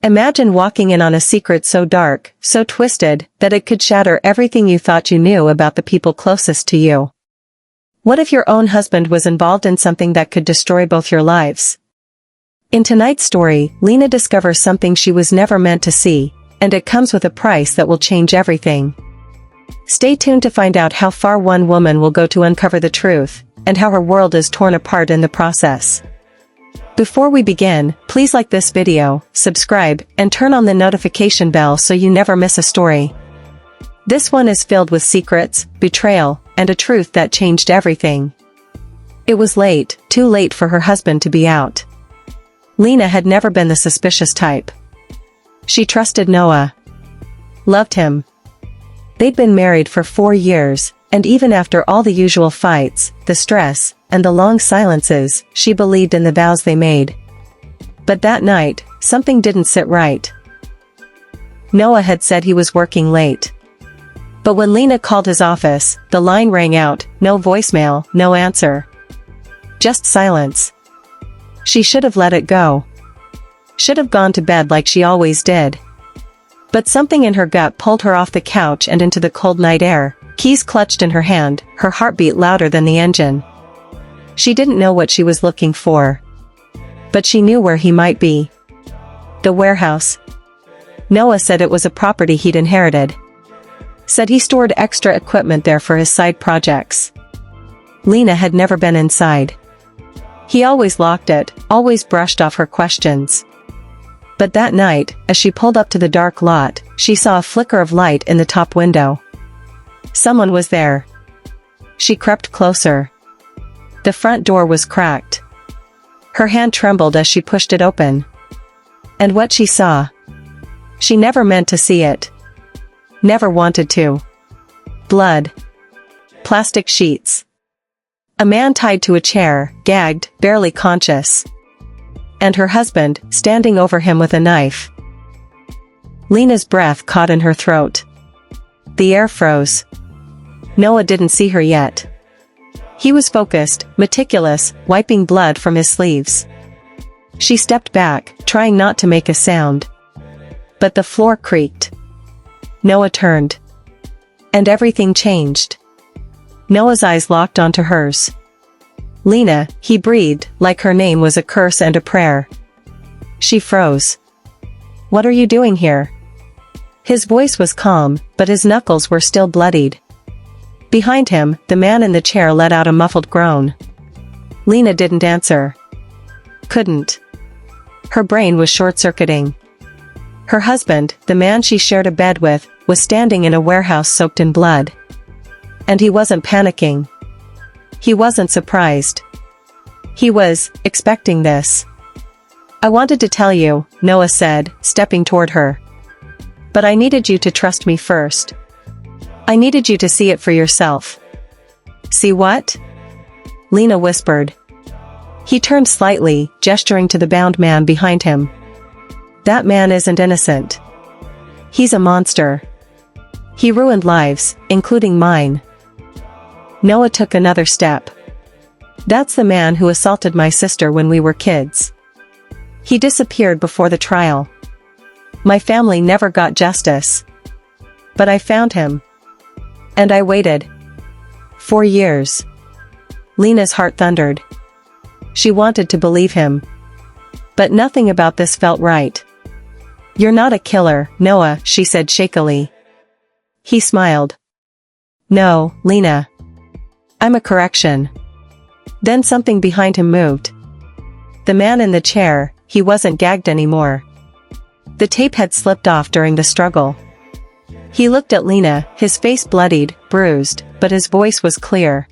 Imagine walking in on a secret so dark, so twisted, that it could shatter everything you thought you knew about the people closest to you. What if your own husband was involved in something that could destroy both your lives? In tonight's story, Lena discovers something she was never meant to see, and it comes with a price that will change everything. Stay tuned to find out how far one woman will go to uncover the truth, and how her world is torn apart in the process. Before we begin, please like this video, subscribe, and turn on the notification bell so you never miss a story. This one is filled with secrets, betrayal, and a truth that changed everything. It was late, too late for her husband to be out. Lena had never been the suspicious type. She trusted Noah. Loved him. They'd been married for 4 years, and even after all the usual fights, the stress, and the long silences, she believed in the vows they made. But that night, something didn't sit right. Noah had said he was working late. But when Lena called his office, the line rang out, no voicemail, no answer. Just silence. She should have let it go. Should have gone to bed like she always did. But something in her gut pulled her off the couch and into the cold night air, keys clutched in her hand, her heartbeat louder than the engine. She didn't know what she was looking for. But she knew where he might be. The warehouse. Noah said it was a property he'd inherited. Said he stored extra equipment there for his side projects. Lena had never been inside. He always locked it, always brushed off her questions. But that night, as she pulled up to the dark lot, she saw a flicker of light in the top window. Someone was there. She crept closer. The front door was cracked. Her hand trembled as she pushed it open. And what she saw. She never meant to see it. Never wanted to. Blood. Plastic sheets. A man tied to a chair, gagged, barely conscious. And her husband, standing over him with a knife. Lena's breath caught in her throat. The air froze. Noah didn't see her yet. He was focused, meticulous, wiping blood from his sleeves. She stepped back, trying not to make a sound. But the floor creaked. Noah turned. And everything changed. Noah's eyes locked onto hers. Lena, he breathed, like her name was a curse and a prayer. She froze. What are you doing here? His voice was calm, but his knuckles were still bloodied. Behind him, the man in the chair let out a muffled groan. Lena didn't answer. Couldn't. Her brain was short-circuiting. Her husband, the man she shared a bed with, was standing in a warehouse soaked in blood. And he wasn't panicking. He wasn't surprised. He was expecting this. I wanted to tell you, Noah said, stepping toward her. But I needed you to trust me first. I needed you to see it for yourself. See what? Lena whispered. He turned slightly, gesturing to the bound man behind him. That man isn't innocent. He's a monster. He ruined lives, including mine. Noah took another step. That's the man who assaulted my sister when we were kids. He disappeared before the trial. My family never got justice. But I found him. And I waited. 4 years. Lena's heart thundered. She wanted to believe him. But nothing about this felt right. You're not a killer, Noah, she said shakily. He smiled. No, Lena. I'm a correction. Then something behind him moved. The man in the chair, he wasn't gagged anymore. The tape had slipped off during the struggle. He looked at Lena, his face bloodied, bruised, but his voice was clear.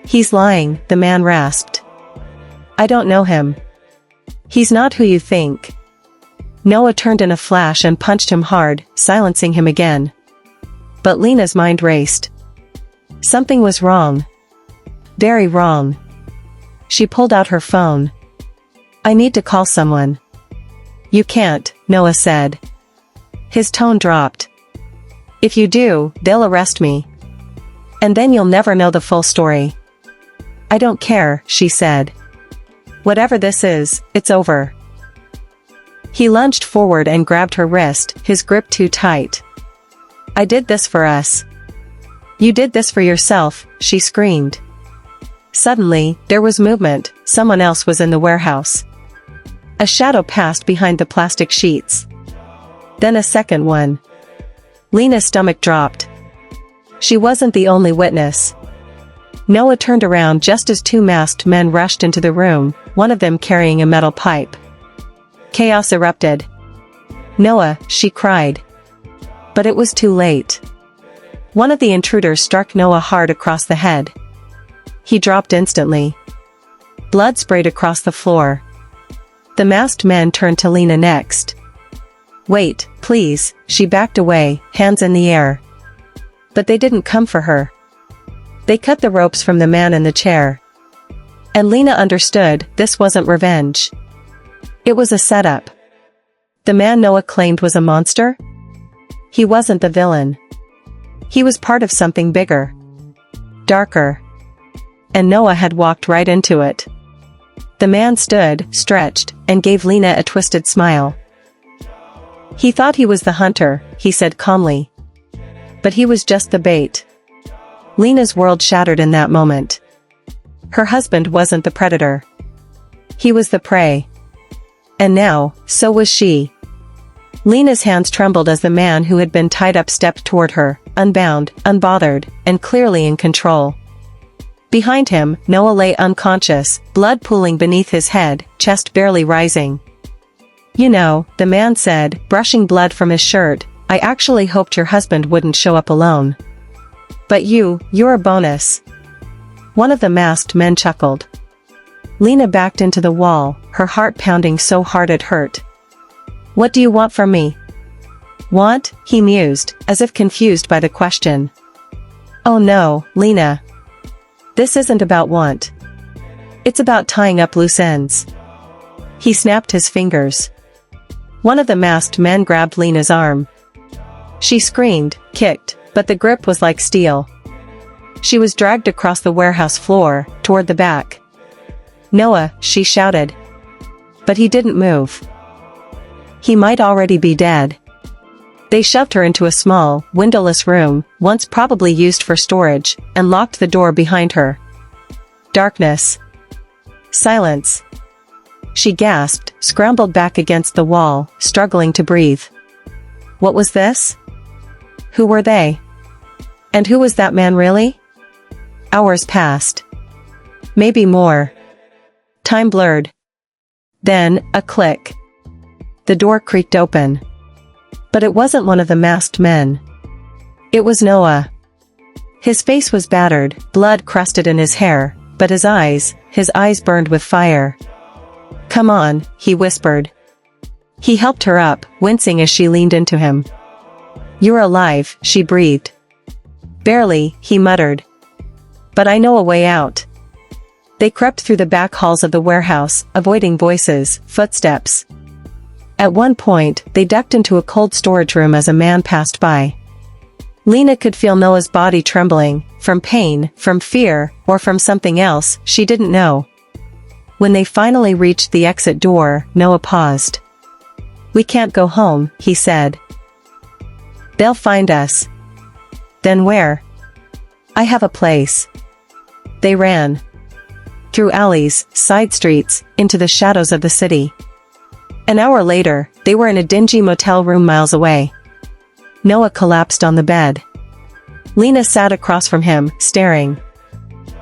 He's lying, the man rasped. I don't know him. He's not who you think. Noah turned in a flash and punched him hard, silencing him again. But Lena's mind raced. Something was wrong. Very wrong. She pulled out her phone. I need to call someone. You can't, Noah said. His tone dropped. If you do, they'll arrest me. And then you'll never know the full story. I don't care, she said. Whatever this is, it's over. He lunged forward and grabbed her wrist, his grip too tight. "I did this for us." "You did this for yourself," she screamed. Suddenly, there was movement. Someone else was in the warehouse. A shadow passed behind the plastic sheets. Then a second one. Lena's stomach dropped. She wasn't the only witness. Noah turned around just as two masked men rushed into the room, one of them carrying a metal pipe. Chaos erupted. "Noah," she cried. But it was too late. One of the intruders struck Noah hard across the head. He dropped instantly. Blood sprayed across the floor. The masked men turned to Lena next. "Wait, please," she backed away, hands in the air. But they didn't come for her. They cut the ropes from the man in the chair. And Lena understood, this wasn't revenge. It was a setup. The man Noah claimed was a monster? He wasn't the villain. He was part of something bigger. Darker. And Noah had walked right into it. The man stood, stretched, and gave Lena a twisted smile. "He thought he was the hunter," he said calmly. "But he was just the bait." Lena's world shattered in that moment. Her husband wasn't the predator. He was the prey. And now, so was she. Lena's hands trembled as the man who had been tied up stepped toward her, unbound, unbothered, and clearly in control. Behind him, Noah lay unconscious, blood pooling beneath his head, chest barely rising. "You know," the man said, brushing blood from his shirt, "I actually hoped your husband wouldn't show up alone. But you're a bonus." One of the masked men chuckled. Lena backed into the wall, her heart pounding so hard it hurt. "What do you want from me?" "Want?" he mused, as if confused by the question. "Oh no, Lena. This isn't about want. It's about tying up loose ends." He snapped his fingers. One of the masked men grabbed Lena's arm. She screamed, kicked, but the grip was like steel. She was dragged across the warehouse floor, toward the back. "Noah," she shouted. But he didn't move. He might already be dead. They shoved her into a small, windowless room, once probably used for storage, and locked the door behind her. Darkness. Silence. She gasped, scrambled back against the wall, struggling to breathe. What was this? Who were they? And who was that man really? Hours passed. Maybe more. Time blurred. Then, a click. The door creaked open. But it wasn't one of the masked men. It was Noah. His face was battered, blood crusted in his hair, but his eyes burned with fire. "Come on," he whispered. He helped her up, wincing as she leaned into him. "You're alive," she breathed. "Barely," he muttered. "But I know a way out." They crept through the back halls of the warehouse, avoiding voices, footsteps. At one point, they ducked into a cold storage room as a man passed by. Lena could feel Noah's body trembling, from pain, from fear, or from something else, she didn't know. When they finally reached the exit door, Noah paused. "We can't go home," he said. "They'll find us." "Then where?" "I have a place." They ran. Through alleys, side streets, into the shadows of the city. An hour later, they were in a dingy motel room miles away. Noah collapsed on the bed. Lena sat across from him, staring.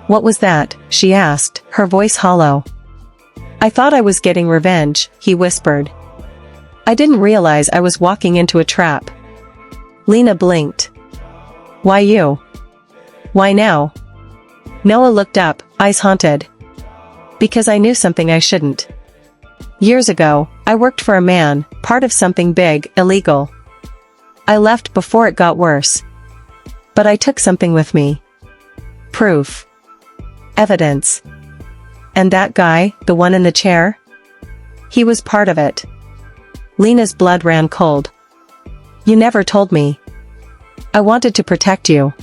"What was that?" she asked, her voice hollow. "I thought I was getting revenge," he whispered. "I didn't realize I was walking into a trap." Lena blinked. "Why you? Why now?" Noah looked up, eyes haunted. "Because I knew something I shouldn't. Years ago, I worked for a man, part of something big, illegal. I left before it got worse. But I took something with me. Proof. Evidence. And that guy, the one in the chair? He was part of it." Lena's blood ran cold. "You never told me. I wanted to protect you."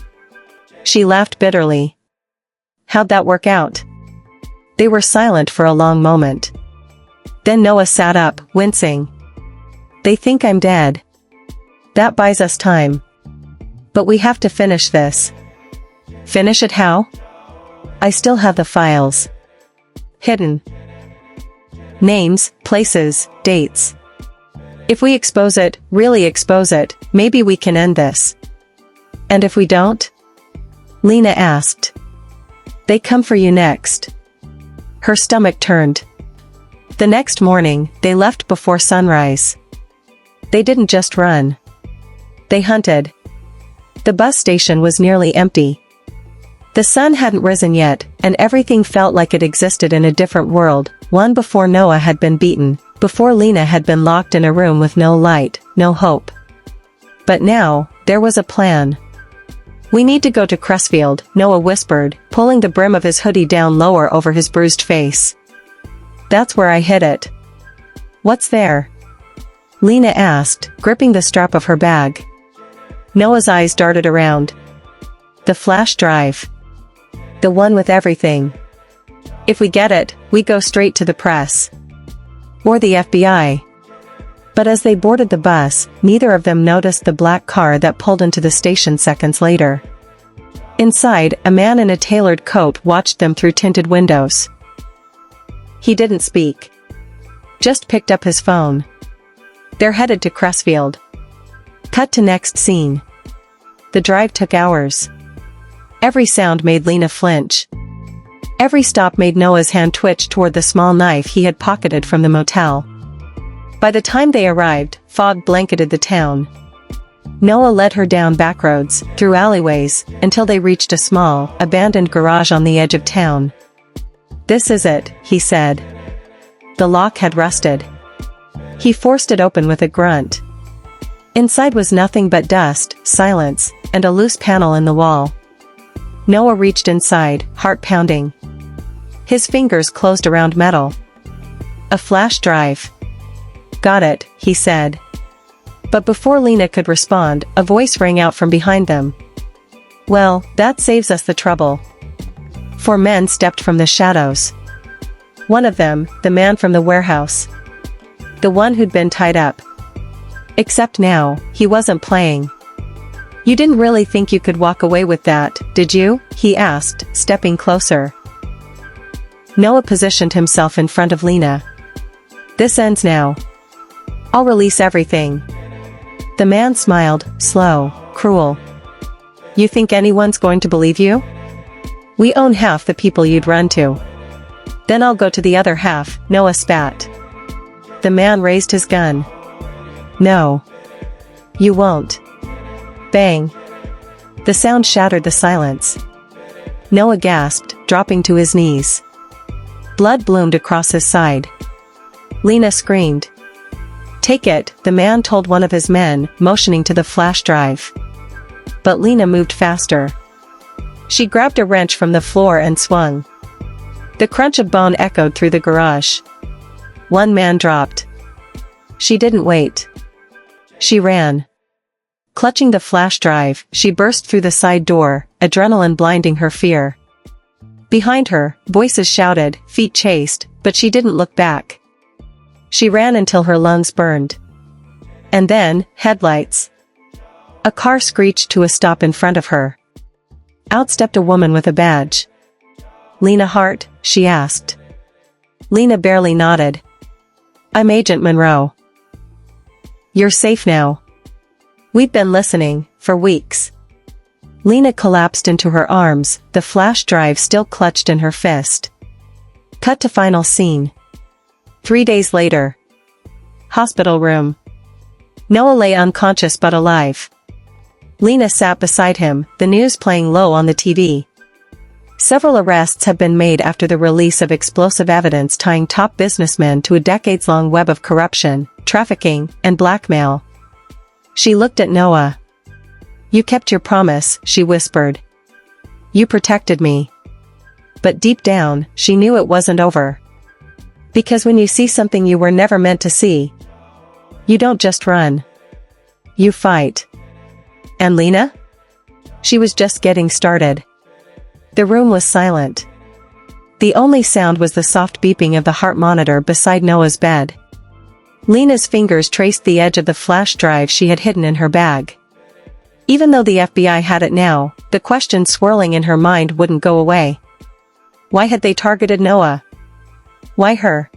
She laughed bitterly. "How'd that work out?" They were silent for a long moment. Then Noah sat up, wincing. They think I'm dead. That buys us time. But we have to finish this. Finish it how? I still have the files. Hidden. Names, places, dates. If we expose it, really expose it, maybe we can end this. And if we don't? Lena asked. They come for you next. Her stomach turned. The next morning, they left before sunrise. They didn't just run. They hunted. The bus station was nearly empty. The sun hadn't risen yet, and everything felt like it existed in a different world, one before Noah had been beaten, before Lena had been locked in a room with no light, no hope. But now, there was a plan. We need to go to Crestfield, Noah whispered, pulling the brim of his hoodie down lower over his bruised face. That's where I hid it. What's there? Lena asked, gripping the strap of her bag. Noah's eyes darted around. The flash drive. The one with everything. If we get it, we go straight to the press. Or the FBI. But as they boarded the bus, neither of them noticed the black car that pulled into the station seconds later. Inside, a man in a tailored coat watched them through tinted windows. He didn't speak. Just picked up his phone. They're headed to Crestfield. Cut to next scene. The drive took hours. Every sound made Lena flinch. Every stop made Noah's hand twitch toward the small knife he had pocketed from the motel. By the time they arrived, fog blanketed the town. Noah led her down back roads, through alleyways, until they reached a small, abandoned garage on the edge of town. This is it, he said. The lock had rusted. He forced it open with a grunt. Inside was nothing but dust, silence, and a loose panel in the wall. Noah reached inside, heart pounding. His fingers closed around metal. A flash drive. Got it, he said. But before Lena could respond, a voice rang out from behind them. Well, that saves us the trouble. 4 men stepped from the shadows. One of them, the man from the warehouse. The one who'd been tied up. Except now, he wasn't playing. You didn't really think you could walk away with that, did you? He asked, stepping closer. Noah positioned himself in front of Lena. This ends now. I'll release everything. The man smiled, slow, cruel. You think anyone's going to believe you? We own half the people you'd run to. Then I'll go to the other half, Noah spat. The man raised his gun. No. You won't. Bang. The sound shattered the silence. Noah gasped, dropping to his knees. Blood bloomed across his side. Lena screamed. Take it, the man told one of his men, motioning to the flash drive. But Lena moved faster. She grabbed a wrench from the floor and swung. The crunch of bone echoed through the garage. One man dropped. She didn't wait. She ran. Clutching the flash drive, she burst through the side door, adrenaline blinding her fear. Behind her, voices shouted, feet chased, but she didn't look back. She ran until her lungs burned. And then, headlights. A car screeched to a stop in front of her. Out stepped a woman with a badge. Lena Hart, she asked. Lena barely nodded. I'm Agent Monroe. You're safe now. We've been listening, for weeks. Lena collapsed into her arms, the flash drive still clutched in her fist. Cut to final scene. 3 days later. Hospital room. Noah lay unconscious but alive. Lena sat beside him, the news playing low on the TV. Several arrests have been made after the release of explosive evidence tying top businessmen to a decades-long web of corruption, trafficking, and blackmail. She looked at Noah. You kept your promise, she whispered. You protected me. But deep down, she knew it wasn't over. Because when you see something you were never meant to see, you don't just run. You fight. And Lena? She was just getting started. The room was silent. The only sound was the soft beeping of the heart monitor beside Noah's bed. Lena's fingers traced the edge of the flash drive she had hidden in her bag. Even though the FBI had it now, the question swirling in her mind wouldn't go away. Why had they targeted Noah? Why her?